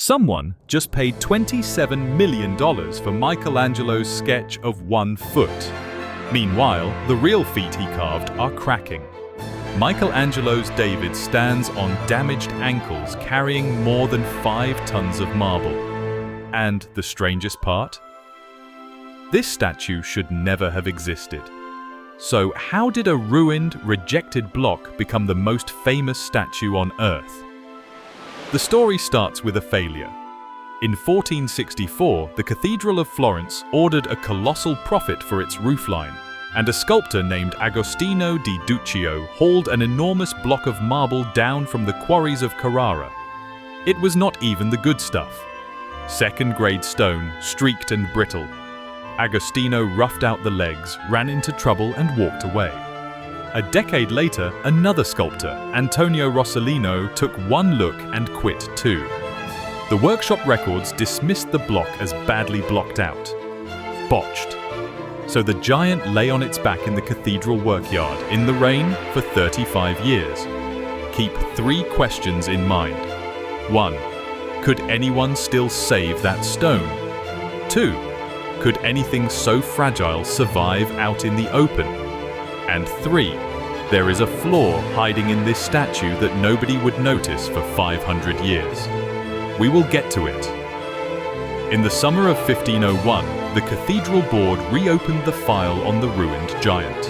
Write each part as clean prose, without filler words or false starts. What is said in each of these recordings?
Someone just paid $27 million for Michelangelo's sketch of 1 foot. Meanwhile, the real feet he carved are cracking. Michelangelo's David stands on damaged ankles carrying more than 5 tons of marble. And the strangest part? This statue should never have existed. So how did a ruined, rejected block become the most famous statue on Earth? The story starts with a failure. In 1464, the Cathedral of Florence ordered a colossal profit for its roofline, and a sculptor named Agostino di Duccio hauled an enormous block of marble down from the quarries of Carrara. It was not even the good stuff. Second-grade stone, streaked and brittle. Agostino roughed out the legs, ran into trouble and walked away. A decade later, another sculptor, Antonio Rossellino, took one look and quit too. The workshop records dismissed the block as badly blocked out. Botched. So the giant lay on its back in the cathedral workyard in the rain for 35 years. Keep 3 questions in mind. 1. Could anyone still save that stone? 2. Could anything so fragile survive out in the open? And 3. There is a flaw hiding in this statue that nobody would notice for 500 years. We will get to it. In the summer of 1501, the cathedral board reopened the file on the ruined giant.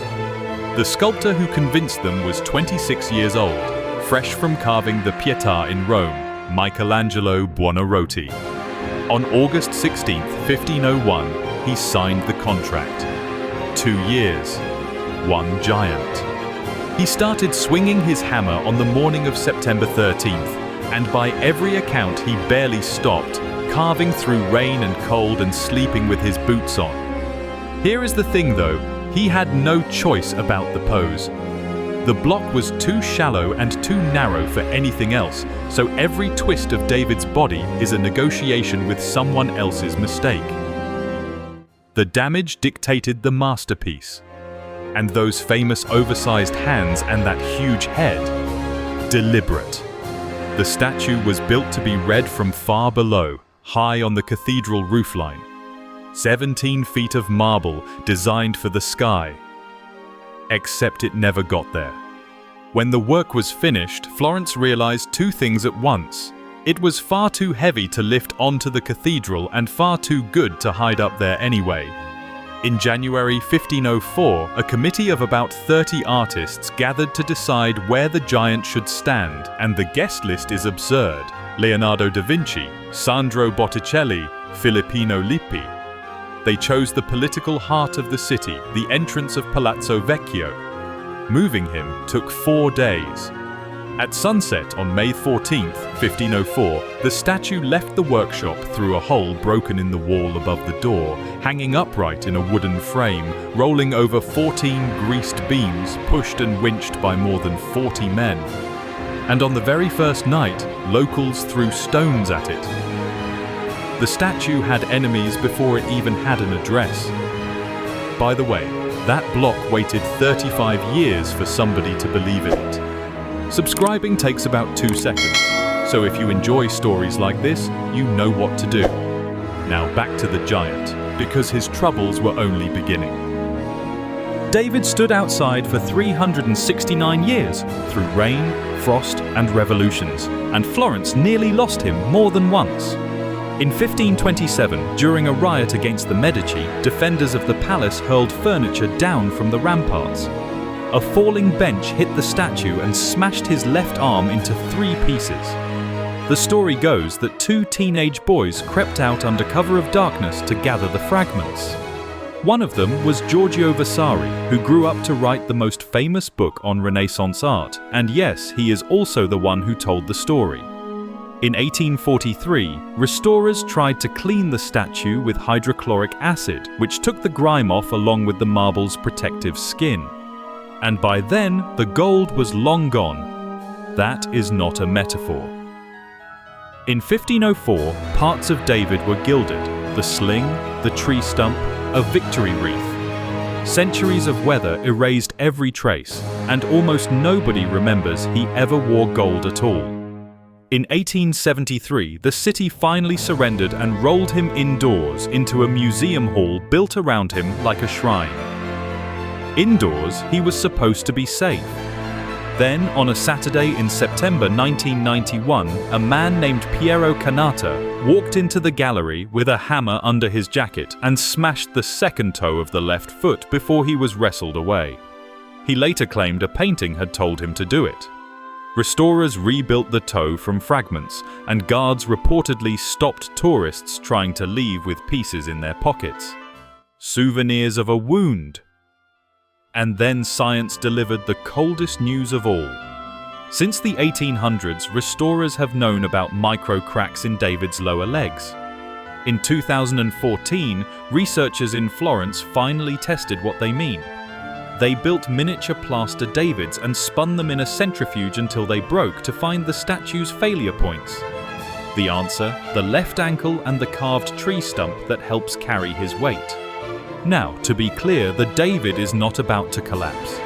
The sculptor who convinced them was 26 years old, fresh from carving the Pietà in Rome, Michelangelo Buonarroti. On August 16, 1501, he signed the contract. 2 years. 1 giant. He started swinging his hammer on the morning of September 13th, and by every account he barely stopped, carving through rain and cold and sleeping with his boots on. Here is the thing though, he had no choice about the pose. The block was too shallow and too narrow for anything else, so every twist of David's body is a negotiation with someone else's mistake. The damage dictated the masterpiece. And those famous oversized hands and that huge head. Deliberate. The statue was built to be read from far below, high on the cathedral roofline. 17 feet of marble designed for the sky. Except it never got there. When the work was finished, Florence realized 2 things at once. It was far too heavy to lift onto the cathedral and far too good to hide up there anyway. In January 1504, a committee of about 30 artists gathered to decide where the giant should stand, and the guest list is absurd. Leonardo da Vinci, Sandro Botticelli, Filippino Lippi. They chose the political heart of the city, the entrance of Palazzo Vecchio. Moving him took 4 days. At sunset on May 14, 1504, the statue left the workshop through a hole broken in the wall above the door, hanging upright in a wooden frame, rolling over 14 greased beams pushed and winched by more than 40 men. And on the very first night, locals threw stones at it. The statue had enemies before it even had an address. By the way, that block waited 35 years for somebody to believe in it. Subscribing takes about 2 seconds, so if you enjoy stories like this, you know what to do. Now back to the giant, because his troubles were only beginning. David stood outside for 369 years, through rain, frost, and revolutions, and Florence nearly lost him more than once. In 1527, during a riot against the Medici, defenders of the palace hurled furniture down from the ramparts. A falling bench hit the statue and smashed his left arm into 3 pieces. The story goes that 2 teenage boys crept out under cover of darkness to gather the fragments. One of them was Giorgio Vasari, who grew up to write the most famous book on Renaissance art, and yes, he is also the one who told the story. In 1843, restorers tried to clean the statue with hydrochloric acid, which took the grime off along with the marble's protective skin. And by then, the gold was long gone. That is not a metaphor. In 1504, parts of David were gilded, the sling, the tree stump, a victory wreath. Centuries of weather erased every trace, and almost nobody remembers he ever wore gold at all. In 1873, the city finally surrendered and rolled him indoors into a museum hall built around him like a shrine. Indoors, he was supposed to be safe. Then, on a Saturday in September 1991, a man named Piero Cannata walked into the gallery with a hammer under his jacket and smashed the second toe of the left foot before he was wrestled away. He later claimed a painting had told him to do it. Restorers rebuilt the toe from fragments, and guards reportedly stopped tourists trying to leave with pieces in their pockets. Souvenirs of a wound. And then science delivered the coldest news of all. Since the 1800s, restorers have known about micro cracks in David's lower legs. In 2014, researchers in Florence finally tested what they mean. They built miniature plaster Davids and spun them in a centrifuge until they broke to find the statue's failure points. The answer: the left ankle and the carved tree stump that helps carry his weight. Now, to be clear, the David is not about to collapse.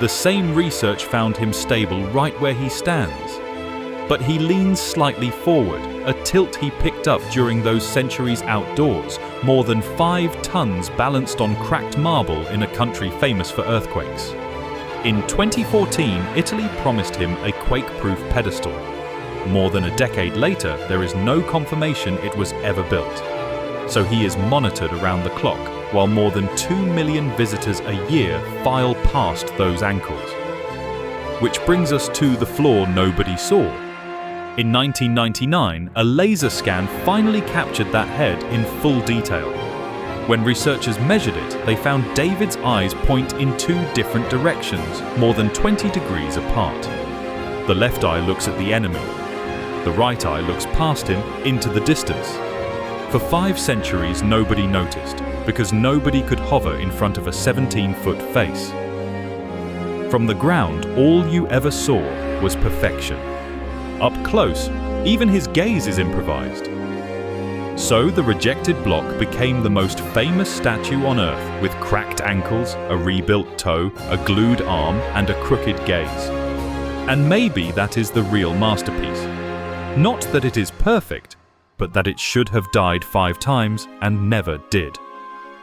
The same research found him stable right where he stands. But he leans slightly forward, a tilt he picked up during those centuries outdoors, more than 5 tons balanced on cracked marble in a country famous for earthquakes. In 2014, Italy promised him a quake-proof pedestal. More than a decade later, there is no confirmation it was ever built. So he is monitored around the clock, while more than 2 million visitors a year file past those ankles. Which brings us to the flaw nobody saw. In 1999, a laser scan finally captured that head in full detail. When researchers measured it, they found David's eyes point in 2 different directions, more than 20 degrees apart. The left eye looks at the enemy. The right eye looks past him into the distance. For 5 centuries, nobody noticed, because nobody could hover in front of a 17-foot face. From the ground, all you ever saw was perfection. Up close, even his gaze is improvised. So the rejected block became the most famous statue on Earth, with cracked ankles, a rebuilt toe, a glued arm, and a crooked gaze. And maybe that is the real masterpiece. Not that it is perfect, but that it should have died 5 times and never did.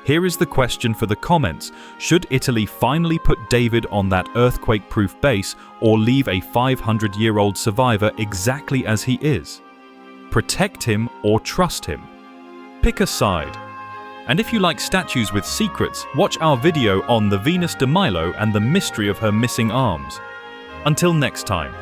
Here is the question for the comments. Should Italy finally put David on that earthquake-proof base, or leave a 500-year-old survivor exactly as he is? Protect him or trust him? Pick a side. And if you like statues with secrets, watch our video on the Venus de Milo and the mystery of her missing arms. Until next time.